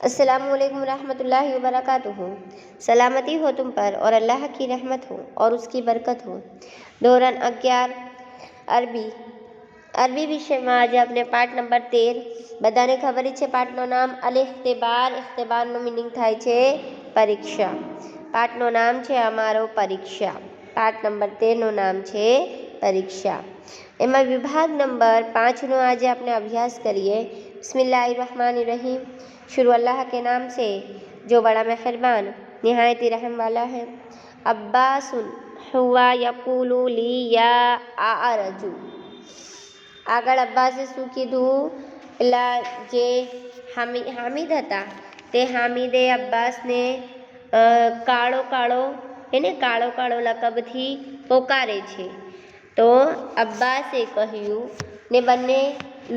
अस्सलामुअलैकुम रहमतुल्लाहि व बरकातुहू। सलामती हो तुम पर और अल्लाह की रहमत हो और उसकी बरकत हो। ધોરણ 11 અરબી વિષયમાં આજે આપણે પાઠ નંબર 13 બધાને ખબર છે પાઠનું નામ અલ ઇખ્તિબાર. ઇખ્તિબારનો મિનિંગ થાય છે પરીક્ષા. પાઠનું નામ છે અમારો પરીક્ષા. પાઠ નંબર 13નું નામ છે પરીક્ષા. એમાં વિભાગ નંબર 5નો આજે આપણે અભ્યાસ કરીએ. बिस्मिल्लाहिर्रहमानिर्रहीम। शुरू अल्लाह के नाम से जो बड़ा मेहरबान निहायत ही रहम वाला है। अब्बासुन हुआ यकूलु ली या आरजू। આગળ અબ્બાસે શું કીધું? પેલા જે હામિદ હતા તે હામિદે અબ્બાસને કાળો કાળો કાળો કાળો લકબથી પોકારે છે. તો અબ્બાસે કહ્યું ને બંને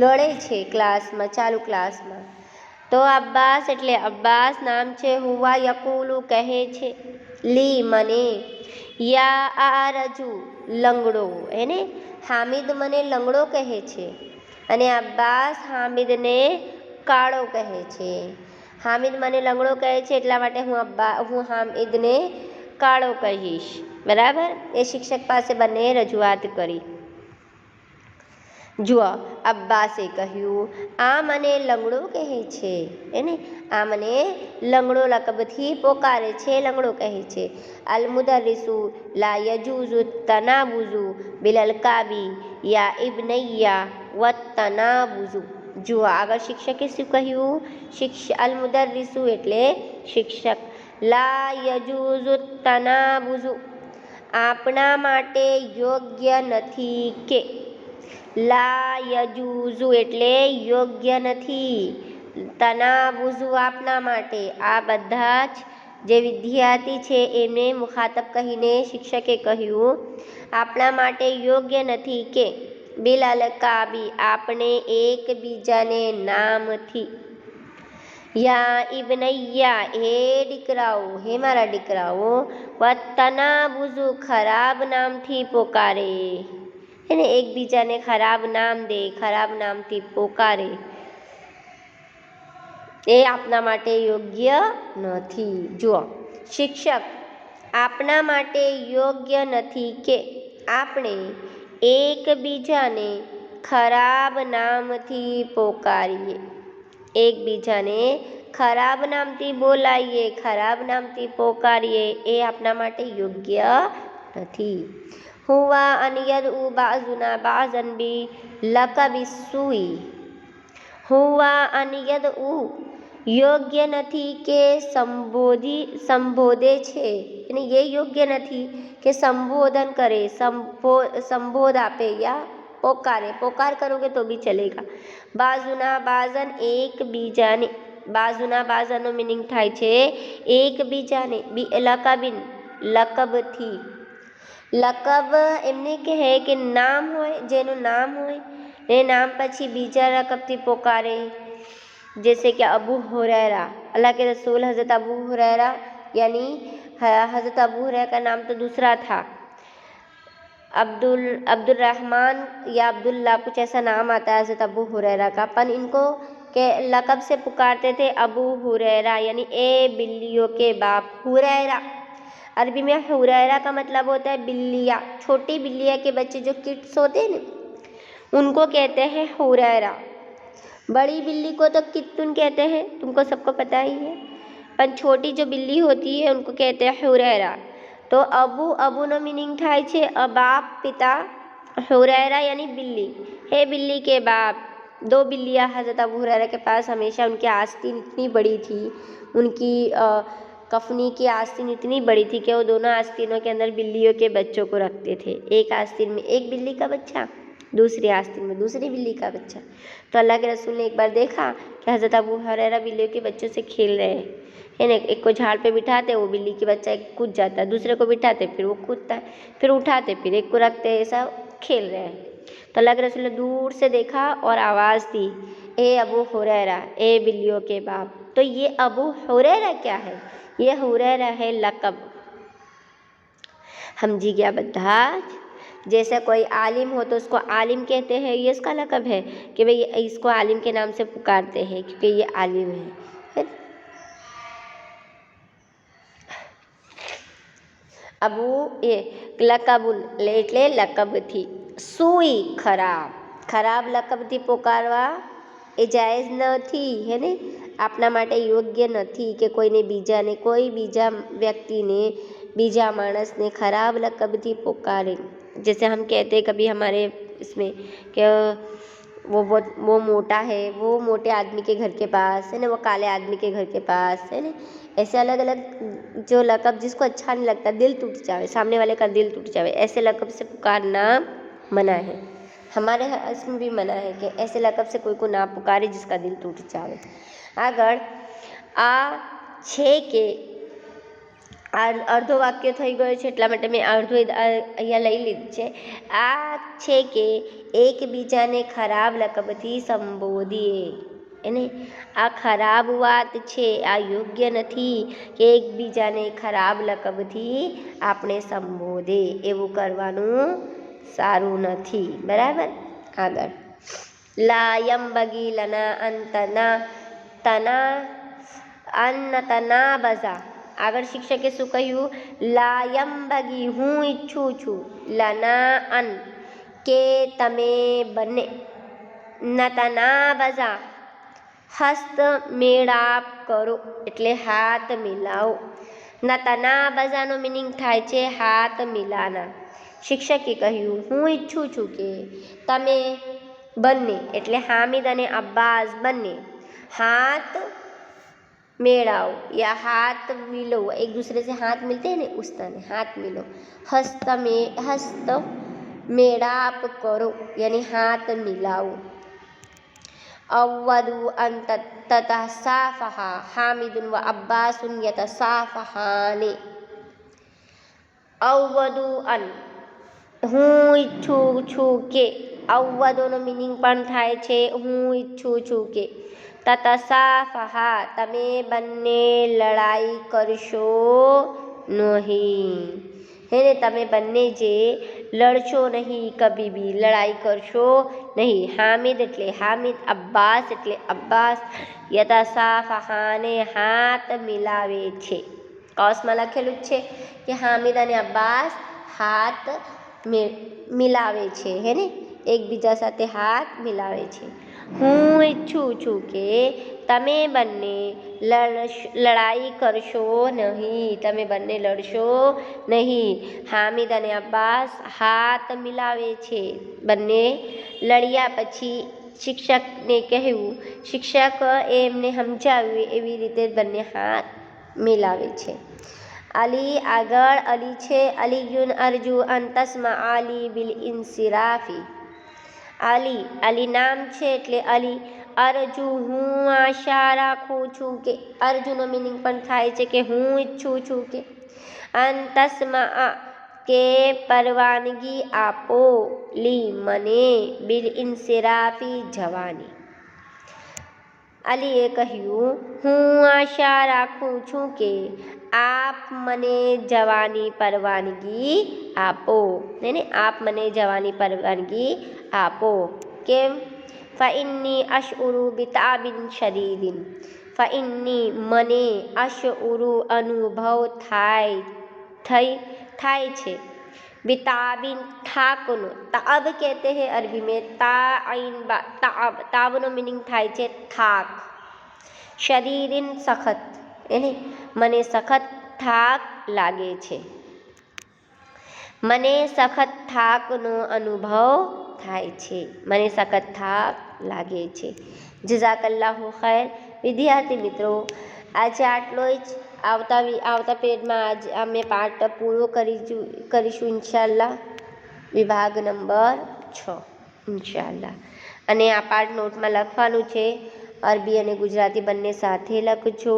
લડે છે ક્લાસમાં, ચાલુ ક્લાસમાં. તો અબ્બાસ એટલે અબ્બાસ નામ છે. હુવા યકુલુ કહે છે, લી મને, યા આ રજુ લંગડો, હામિદ મને લંગડો કહે છે અને અબ્બાસ હામિદને કાળો કહે છે. હામિદ મને લંગડો કહે છે એટલા માટે હું હામિદને કાળો કહીશ. બરાબર? એ શિક્ષક પાસે બંને રજૂઆત કરી. જુઓ, અબ્બાસે કહ્યું આ મને લંગડો કહે છે, આ મને લંગડો લકબથી પોકારે છે, લંગડો કહે છે. અલ મુદર્રિસુ લા યજૂઝુ તનાબુઝુ બિલલ કાબી યા ઇબ્નૈયા વ તનાબુઝુ. જુઓ, આગળ શિક્ષકે શું કહ્યું? અલ મુદર્રિસુ એટલે શિક્ષક. લા યજૂઝુ તનાબુઝુ આપણા માટે યોગ્ય નથી કે. લા યજૂઝુ એટલે યોગ્ય નથી. તનાબુઝુ આપના માટે. આ બધા જ જે વિદ્યાર્થી છે એમને મુખાતબ કહીને શિક્ષકે કહ્યું આપણા માટે યોગ્ય નથી કે બિલલ કાબી આપણે એકબીજાને નામથી, યા ઇબ્નૈયા હે દીકરાઓ, હે મારા દીકરાઓ, વ તનાબુઝુ ખરાબ નામથી પોકારે, એકબીજાને ખરાબ નામ દે, ખરાબ નામથી પોકારે, એ આપના માટે યોગ્ય નથી. જુઓ, શિક્ષક આપના માટે યોગ્ય નથી કે આપણે એકબીજાને ખરાબ નામથી પોકારીએ, એકબીજાને ખરાબ નામથી બોલાવીએ, ખરાબ નામથી પોકારીએ, એ આપના માટે યોગ્ય નથી. હુવા અન યદઉ બાઝુના બાઝન બી લકબિસ સુઈ. હુવા અન યદઉ યોગ્ય નથી કે સંબોધે છે, એ યોગ્ય નથી કે સંબોધન કરે, સંબોધ આપે યા પોકારે. પોકાર કરોગે તો બી ચલેગા. બાઝુના બાઝન એકબીજાને. બાઝુના બાઝનનો મિનિંગ થાય છે એકબીજાને. બી લકબિન લકબથી. લકબ એમને કહે કે નામ હોય, જેનું નામ હોય એ નામ પછી બીજા લકબથી પોકારે. जैसे कि अबू हुरैरा, अल्लाह के रसूल हज़रत अबू हुरैरा, यानी हज़रत अबू हुरैरा का नाम तो दूसरा था, अब्दुर्रहमान या अब्दुल्ला, कुछ ऐसा नाम आता है हज़रत अबू हुरैरा का. पर इनको के लक़ब से पुकारते थे अबू हुरैरा, यानी ए बिल्लियों के बाप. हुरैरा अरबी में हुरैरा का मतलब होता है बिल्लियाँ, छोटी बिल्लियाँ के बच्चे जो किड्स होते हैं ना, उनको कहते हैं हुरैरा. बड़ी बिल्ली को तो कित्तुन कहते हैं, तुमको सबको पता ही है, पर छोटी जो बिल्ली होती है उनको कहते हैं हुरैरा. तो अबूनो मीनिंग થાય છે बाप, पिता. हुरैरा यानी बिल्ली, हे बिल्ली के बाप. दो बिल्लियाँ हज़रत अबू हुरैरा के पास हमेशा, उनकी आस्तीन इतनी बड़ी थी, उनकी कफनी की आस्तीन इतनी बड़ी थी कि वो दोनों आस्तीनों के अंदर बिल्लियों के बच्चों को रखते थे. एक आस्तीन में एक बिल्ली का बच्चा, दूसरी आस्तीन में दूसरी बिल्ली का बच्चा. तो अल्लाह के रसूल ने एक बार देखा कि हज़रत अबू हुरैरा बिल्लियों के बच्चों से खेल रहे हैं, है ना. एक को झाड़ पे बिठाते, वो बिल्ली के बच्चा एक कूद जाता है, दूसरे को बिठाते फिर वो कूदता है, फिर उठाते फिर एक को रखते, ऐसा खेल रहे हैं. तो अल्लाह के रसूल ने दूर से देखा और आवाज़ दी, ए अबू हुरैरा, ए बिल्लियों के बाप. तो ये अबू हुरैरा क्या है? ये हुरैरा है लक़ब. समझी गया બધા? जैसे कोई आलिम हो तो उसको आलिम कहते हैं, ये इसका लक़ब है कि भाई इसको आलिम के नाम से पुकारते हैं क्योंकि ये आलिम है. અબુ એ લકબુન એટલે લકબથી. સુઈ ખરાબ, ખરાબ લકબથી પોકારવા એ જાયઝ નથી, હે ને, આપના માટે યોગ્ય નથી કે કોઈને બીજાને, કોઈ બીજા વ્યક્તિને, बीजा मानस ने खराब लकबથી पुकारे। जैसे हम कहते हैं कभी हमारे इसमें कि वो मोटा है, वो मोटे आदमी के घर के पास है ना, वो काले आदमी के घर के पास है ना, ऐसे अलग अलग जो लकब जिसको अच्छा नहीं लगता, दिल टूट जाए, सामने वाले का दिल टूट जाए, ऐसे लकब से पुकारना मना है। हमारे इसमें भी मना है कि ऐसे लकब से कोई को ना पुकारे जिसका दिल टूट जाए। આગળ આ છે કે અડધો વાક્ય થઈ ગયો છે એટલા માટે મેં અડધો અહીંયા લઈ લીધું છે। આ છે કે એકબીજાને ખરાબ લકબથી સંબોધીએ, એને આ ખરાબ વાત છે, આ યોગ્ય નથી કે એકબીજાને ખરાબ લકબથી આપણે સંબોધે, એવું કરવાનું સારું નથી, બરાબર। આગળ લાયમ બગી લના તના બઝા। આગળ શિક્ષકે શું કહ્યું? લાયમ બગી હું ઈચ્છું છું, લના અન કે તમે બંને, નતના બઝા હસ્ત મેળાપ કરો એટલે હાથ મિલાવો। નતના બઝાનો મિનિંગ થાય છે હાથ મિલાના। શિક્ષકે કહ્યું હું ઈચ્છું છું કે તમે બંને એટલે હામિદ અને અબ્બાસ બંને हाथ मेड़ाओ या हाथ मिलो, एक दूसरे से हाथ मिलते हैं ना उस तरह हाथ मिलो। हस्त मेड़ाप करो यानी हाथ मिलाओ। अव्वदु अन ततसाफहा हामिदुन व अब्बासुन यतसाफहाने। अव्वदु अन હું ઈચ્છું છું કે, અવ્વદોનો મિનિંગ પણ થાય છે હું ઈચ્છું છું કે। તતસાફહા તમે બંને લડાઈ કરશો નહીં, હે ને, તમે બંને જે લડશો નહીં, કભી બી લડાઈ કરશો નહીં। હામિદ એટલે હામિદ, અબ્બાસ એટલે અબ્બાસ, યતસાફહાને હાથ મિલાવે છે। કૌંસમાં લખેલું જ છે કે હામિદ અને અબ્બાસ હાથ મિલાવે છે, હે ને, એકબીજા સાથે હાથ મિલાવે છે। હું ઈચ્છું છું કે તમે બંને લડાઈ કરશો નહીં, તમે બંને લડશો નહીં। હામિદ અને અબ્બાસ હાથ મિલાવે છે, બંને લડ્યા પછી શિક્ષકને કહેવું, શિક્ષક એમને સમજાવ્યું એવી રીતે બંને હાથ મિલાવે છે। અલી આગળ અલી છે, અલીયુન અરજુ અન તસ્મા અલી બિલ ઇન્સિરાફી। અલી અલી નામ છે એટલે અલી, અરજુ હું આશા રાખું છું કે, અરજુનો મિનિંગ પણ થાય છે કે હું ઈચ્છું છું કે, અન તસ્મા કે પરવાનગી આપો, લી મને, બિલ ઇન્સિરાફી જવાની। અલીએ કહ્યું હું આશા રાખું છું કે આપ મને જવાની પરવાનગી આપો, ને આપ મને જવાની પરવાનગી આપો। કેમ? ફઇન્ની અશઉરુ બિતાબિન શદીદિન, ફઇન્ની મને, અશઉરુ અનુભવ થાય છે, बिताबिन थाकनो, ताब कहते हैं अरबी में, ताइन बा ताब, ताबनो मीनिंग થાય છે થાક। શદીદિન સખત, એને મને સખત થાક લાગે છે, મને સખત થાકનો અનુભવ થાય છે, મને સખત થાક લાગે છે। જઝાકલ્લાહુ ખૈર। વિદ્યાર્થી મિત્રો, આજે આટલો જ। આવતા પેજમાં આજ અમે પાઠ પૂરો કરીશું ઇન્શાલ્લાહ, વિભાગ નંબર 6 ઇન્શાલ્લાહ। અને આ પાઠ નોટમાં લખવાનું છે, અરબી અને ગુજરાતી બંને સાથે લખજો।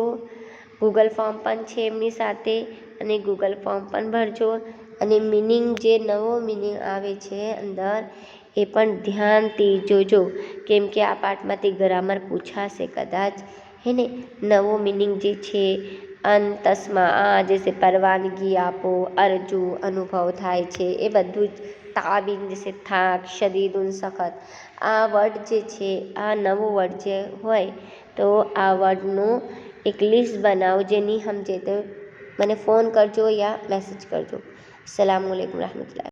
ગૂગલ ફોર્મ પણ છે એમની સાથે, અને ગૂગલ ફોર્મ પણ ભરજો। અને મિનિંગ જે નવો મિનિંગ આવે છે અંદર એ પણ ધ્યાનથી જોજો, કેમ કે આ પાઠમાંથી ગ્રામર પૂછાશે કદાચ, હે ને। નવો મિનિંગ જે છે અન તસ્મા જैसे પરવાનગી આપો, અરજુ અનુભવ થાય છે, એ બધું જ, તાબિન જैसे થાક, શદીદુન સખત, આ વર્ડ જે છે, આ નવો વર્ડ જે હોય તો આ વર્ડનું એક લિસ્ટ બનાવો, જે નહીં સમજે તો મને ફોન કરજો યા મેસેજ કરજો. અસ્સલામુ અલૈકુમ રહમતુલ્લાહ.